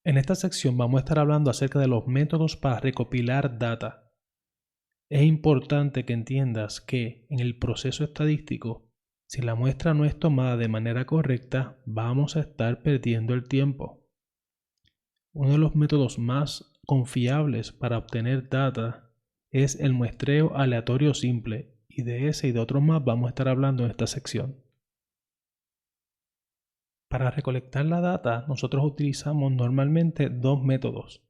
En esta sección vamos a estar hablando acerca de los métodos para recopilar data. Es importante que entiendas que en el proceso estadístico, si la muestra no es tomada de manera correcta, vamos a estar perdiendo el tiempo. Uno de los métodos más confiables para obtener data es el muestreo aleatorio simple, y de ese y de otros más vamos a estar hablando en esta sección. Para recolectar la data, nosotros utilizamos normalmente dos métodos.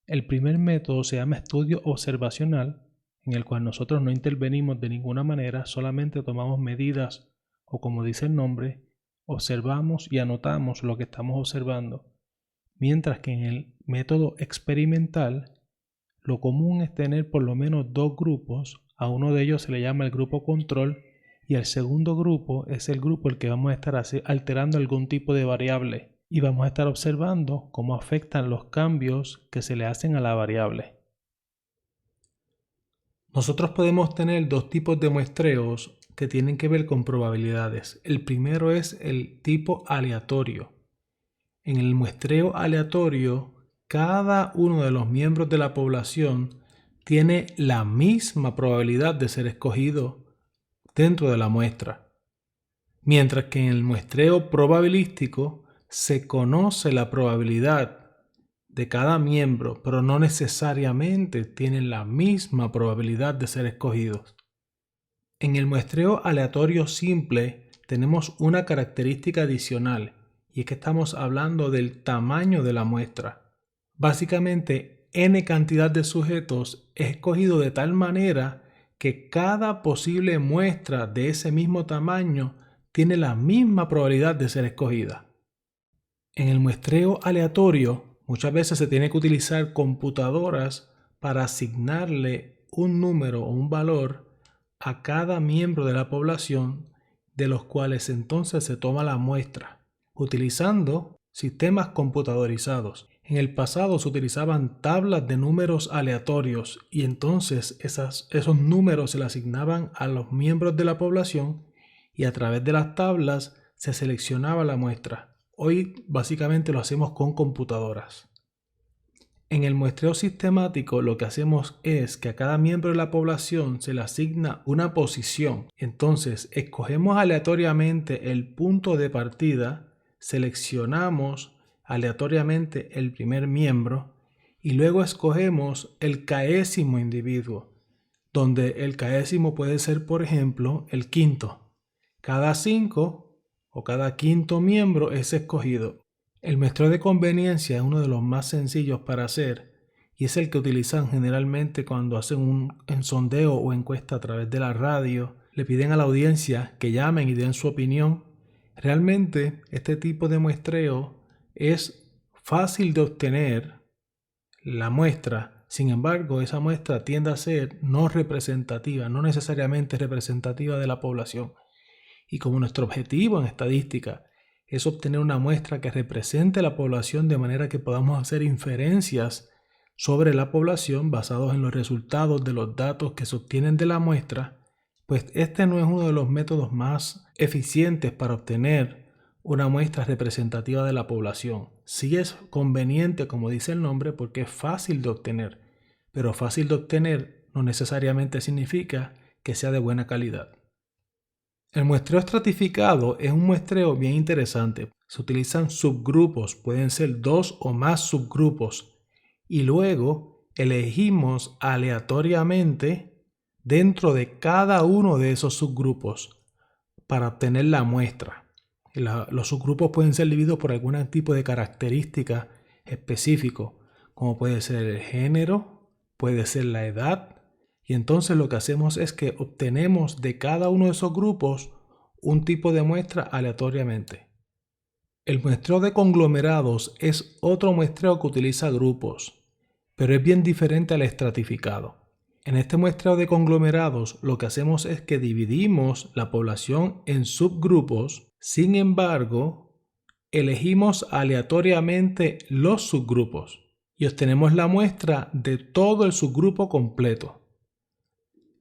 El primer método se llama estudio observacional, en el cual nosotros no intervenimos de ninguna manera, solamente tomamos medidas o, como dice el nombre, observamos y anotamos lo que estamos observando. Mientras que en el método experimental, lo común es tener por lo menos dos grupos. A uno de ellos se le llama el grupo control y el segundo grupo es el grupo el que vamos a estar alterando algún tipo de variable y vamos a estar observando cómo afectan los cambios que se le hacen a la variable. Nosotros podemos tener dos tipos de muestreos que tienen que ver con probabilidades. El primero es el tipo aleatorio. En el muestreo aleatorio, cada uno de los miembros de la población tiene la misma probabilidad de ser escogido dentro de la muestra. Mientras que en el muestreo probabilístico se conoce la probabilidad de cada miembro, pero no necesariamente tienen la misma probabilidad de ser escogidos. En el muestreo aleatorio simple tenemos una característica adicional, y es que estamos hablando del tamaño de la muestra. Básicamente, n cantidad de sujetos es escogido de tal manera que cada posible muestra de ese mismo tamaño tiene la misma probabilidad de ser escogida. En el muestreo aleatorio, muchas veces se tiene que utilizar computadoras para asignarle un número o un valor a cada miembro de la población, de los cuales entonces se toma la muestra, utilizando sistemas computadorizados. En el pasado se utilizaban tablas de números aleatorios y entonces esos números se le asignaban a los miembros de la población y a través de las tablas se seleccionaba la muestra. Hoy básicamente lo hacemos con computadoras. En el muestreo sistemático lo que hacemos es que a cada miembro de la población se le asigna una posición. Entonces escogemos aleatoriamente el punto de partida, seleccionamos aleatoriamente el primer miembro y luego escogemos el késimo individuo, donde el késimo puede ser, por ejemplo, el quinto. Cada 5 o cada quinto miembro es escogido. El muestreo de conveniencia es uno de los más sencillos para hacer y es el que utilizan generalmente cuando hacen un sondeo o encuesta a través de la radio. Le piden a la audiencia que llamen y den su opinión. Realmente este tipo de muestreo es fácil de obtener la muestra, sin embargo esa muestra tiende a ser no representativa, no necesariamente representativa de la población. Y como nuestro objetivo en estadística es obtener una muestra que represente la población de manera que podamos hacer inferencias sobre la población basados en los resultados de los datos que se obtienen de la muestra, pues este no es uno de los métodos más eficientes para obtener una muestra representativa de la población. Sí es conveniente, como dice el nombre, porque es fácil de obtener, pero fácil de obtener no necesariamente significa que sea de buena calidad. El muestreo estratificado es un muestreo bien interesante. Se utilizan subgrupos, pueden ser 2 o más subgrupos, y luego elegimos aleatoriamente dentro de cada uno de esos subgrupos para obtener la muestra. Los subgrupos pueden ser divididos por algún tipo de característica específico, como puede ser el género, puede ser la edad, y entonces lo que hacemos es que obtenemos de cada uno de esos grupos un tipo de muestra aleatoriamente. El muestreo de conglomerados es otro muestreo que utiliza grupos, pero es bien diferente al estratificado. En este muestreo de conglomerados lo que hacemos es que dividimos la población en subgrupos, sin embargo, elegimos aleatoriamente los subgrupos y obtenemos la muestra de todo el subgrupo completo.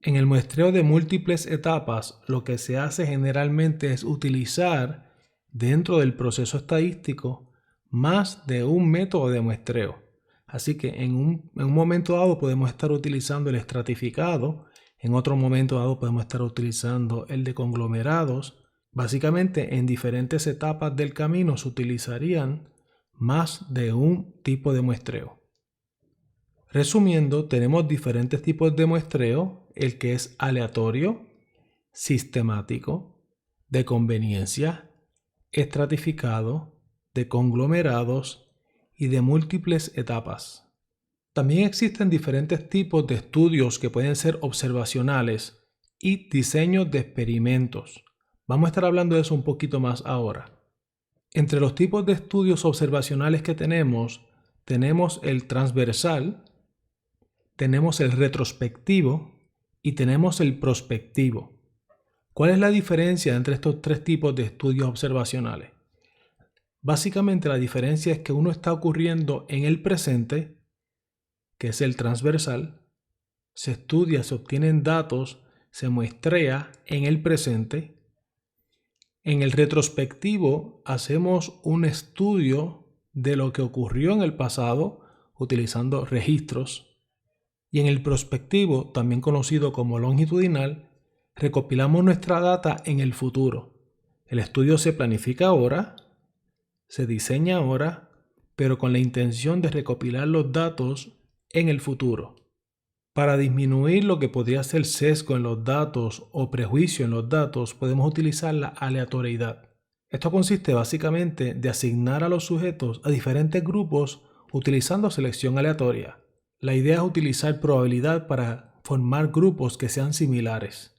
En el muestreo de múltiples etapas, lo que se hace generalmente es utilizar dentro del proceso estadístico más de un método de muestreo. Así que en un momento dado podemos estar utilizando el estratificado, en otro momento dado podemos estar utilizando el de conglomerados. Básicamente en diferentes etapas del camino se utilizarían más de un tipo de muestreo. Resumiendo, tenemos diferentes tipos de muestreo, el que es aleatorio, sistemático, de conveniencia, estratificado, de conglomerados y de múltiples etapas. También existen diferentes tipos de estudios que pueden ser observacionales y diseños de experimentos. Vamos a estar hablando de eso un poquito más ahora. Entre los tipos de estudios observacionales que tenemos el transversal, tenemos el retrospectivo y tenemos el prospectivo. ¿Cuál es la diferencia entre estos tres tipos de estudios observacionales? Básicamente la diferencia es que uno está ocurriendo en el presente, que es el transversal, se estudia, se obtienen datos, se muestrea en el presente. En el retrospectivo hacemos un estudio de lo que ocurrió en el pasado utilizando registros. Y en el prospectivo, también conocido como longitudinal, recopilamos nuestra data en el futuro. El estudio se planifica ahora, se diseña ahora, pero con la intención de recopilar los datos en el futuro. Para disminuir lo que podría ser sesgo en los datos o prejuicio en los datos, podemos utilizar la aleatoriedad. Esto consiste básicamente de asignar a los sujetos a diferentes grupos utilizando selección aleatoria. La idea es utilizar probabilidad para formar grupos que sean similares.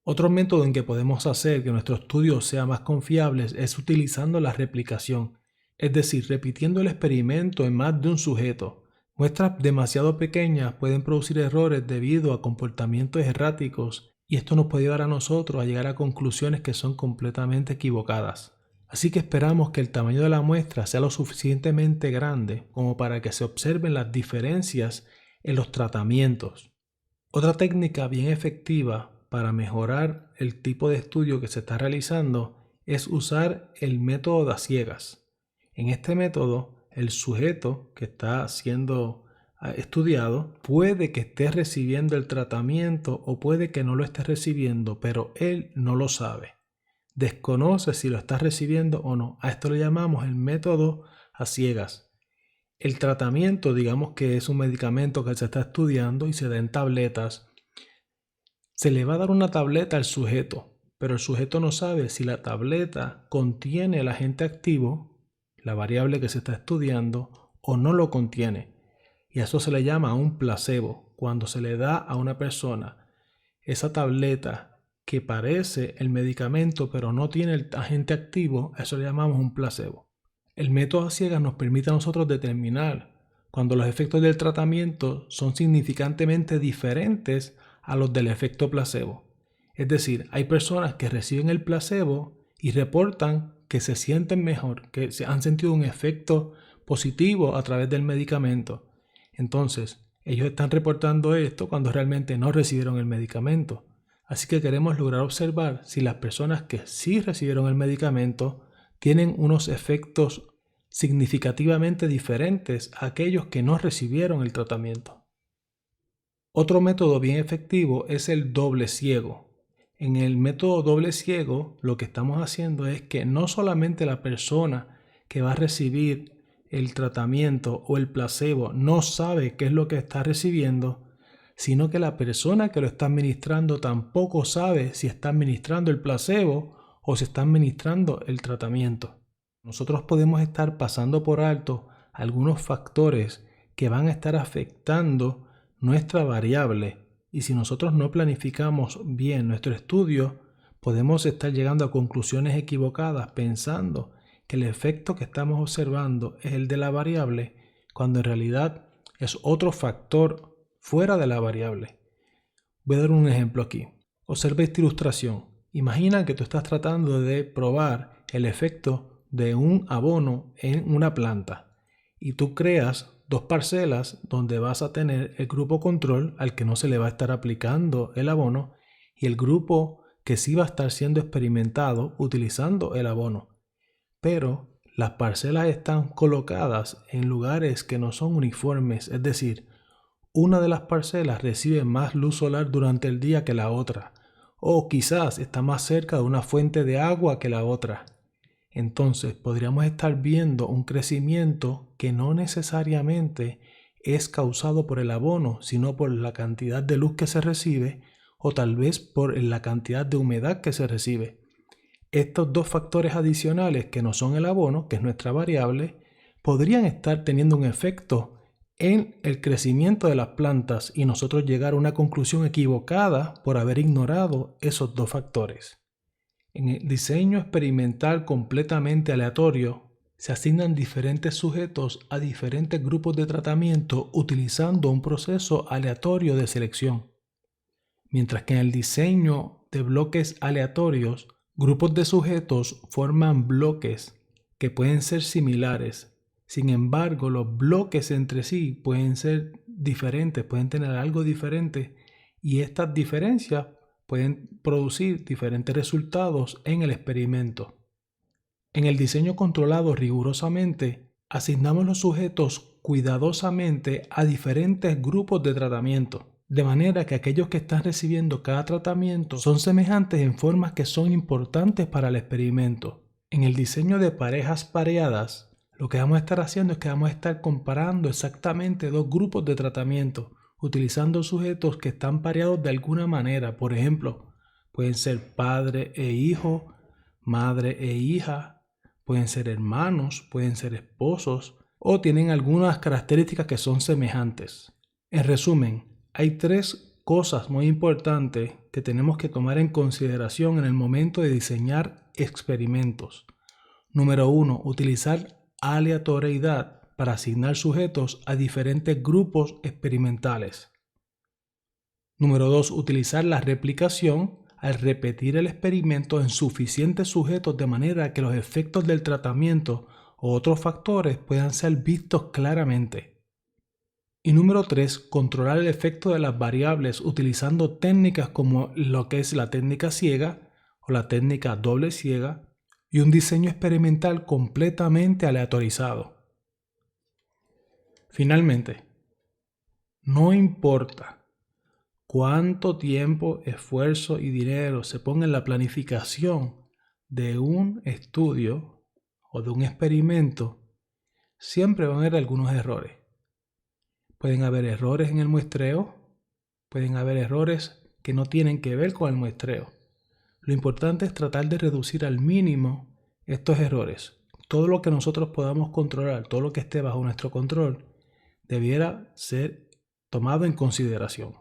Otro método en que podemos hacer que nuestro estudio sea más confiable es utilizando la replicación, es decir, repitiendo el experimento en más de un sujeto. Muestras demasiado pequeñas pueden producir errores debido a comportamientos erráticos y esto nos puede llevar a nosotros a llegar a conclusiones que son completamente equivocadas. Así que esperamos que el tamaño de la muestra sea lo suficientemente grande como para que se observen las diferencias en los tratamientos. Otra técnica bien efectiva para mejorar el tipo de estudio que se está realizando es usar el método de a ciegas. En este método, el sujeto que está siendo estudiado puede que esté recibiendo el tratamiento o puede que no lo esté recibiendo, pero él no lo sabe. Desconoce si lo está recibiendo o no. A esto le llamamos el método a ciegas. El tratamiento, digamos que es un medicamento que se está estudiando y se da en tabletas. Se le va a dar una tableta al sujeto, pero el sujeto no sabe si la tableta contiene el agente activo, la variable que se está estudiando, o no lo contiene. Y a eso se le llama un placebo. Cuando se le da a una persona esa tableta que parece el medicamento pero no tiene el agente activo, a eso le llamamos un placebo. El método a ciegas nos permite a nosotros determinar cuando los efectos del tratamiento son significantemente diferentes a los del efecto placebo. Es decir, hay personas que reciben el placebo y reportan que se sienten mejor, que se han sentido un efecto positivo a través del medicamento. Entonces, ellos están reportando esto cuando realmente no recibieron el medicamento. Así que queremos lograr observar si las personas que sí recibieron el medicamento tienen unos efectos significativamente diferentes a aquellos que no recibieron el tratamiento. Otro método bien efectivo es el doble ciego. En el método doble ciego lo que estamos haciendo es que no solamente la persona que va a recibir el tratamiento o el placebo no sabe qué es lo que está recibiendo, sino que la persona que lo está administrando tampoco sabe si está administrando el placebo o si está administrando el tratamiento. Nosotros podemos estar pasando por alto algunos factores que van a estar afectando nuestra variable y si nosotros no planificamos bien nuestro estudio, podemos estar llegando a conclusiones equivocadas pensando que el efecto que estamos observando es el de la variable cuando en realidad es otro factor fuera de la variable. Voy a dar un ejemplo aquí. Observa esta ilustración. Imagina que tú estás tratando de probar el efecto de un abono en una planta y tú creas dos parcelas donde vas a tener el grupo control al que no se le va a estar aplicando el abono y el grupo que sí va a estar siendo experimentado utilizando el abono. Pero las parcelas están colocadas en lugares que no son uniformes, es decir, una de las parcelas recibe más luz solar durante el día que la otra, o quizás está más cerca de una fuente de agua que la otra. Entonces podríamos estar viendo un crecimiento que no necesariamente es causado por el abono, sino por la cantidad de luz que se recibe o tal vez por la cantidad de humedad que se recibe. Estos dos factores adicionales que no son el abono, que es nuestra variable, podrían estar teniendo un efecto en el crecimiento de las plantas y nosotros llegar a una conclusión equivocada por haber ignorado esos dos factores. En el diseño experimental completamente aleatorio, se asignan diferentes sujetos a diferentes grupos de tratamiento utilizando un proceso aleatorio de selección. Mientras que en el diseño de bloques aleatorios, grupos de sujetos forman bloques que pueden ser similares. Sin embargo, los bloques entre sí pueden ser diferentes, pueden tener algo diferente y estas diferencias pueden producir diferentes resultados en el experimento. En el diseño controlado rigurosamente, asignamos los sujetos cuidadosamente a diferentes grupos de tratamiento, de manera que aquellos que están recibiendo cada tratamiento son semejantes en formas que son importantes para el experimento. En el diseño de parejas pareadas, lo que vamos a estar haciendo es que vamos a estar comparando exactamente dos grupos de tratamiento, utilizando sujetos que están pareados de alguna manera. Por ejemplo, pueden ser padre e hijo, madre e hija, pueden ser hermanos, pueden ser esposos o tienen algunas características que son semejantes. En resumen, hay tres cosas muy importantes que tenemos que tomar en consideración en el momento de diseñar experimentos. Número 1, utilizar aleatoriedad para asignar sujetos a diferentes grupos experimentales. Número 2, utilizar la replicación al repetir el experimento en suficientes sujetos de manera que los efectos del tratamiento o otros factores puedan ser vistos claramente. Y número 3, controlar el efecto de las variables utilizando técnicas como lo que es la técnica ciega o la técnica doble ciega y un diseño experimental completamente aleatorizado. Finalmente, no importa cuánto tiempo, esfuerzo y dinero se ponga en la planificación de un estudio o de un experimento, siempre van a haber algunos errores. Pueden haber errores en el muestreo, pueden haber errores que no tienen que ver con el muestreo. Lo importante es tratar de reducir al mínimo estos errores. Todo lo que nosotros podamos controlar, todo lo que esté bajo nuestro control, debiera ser tomado en consideración.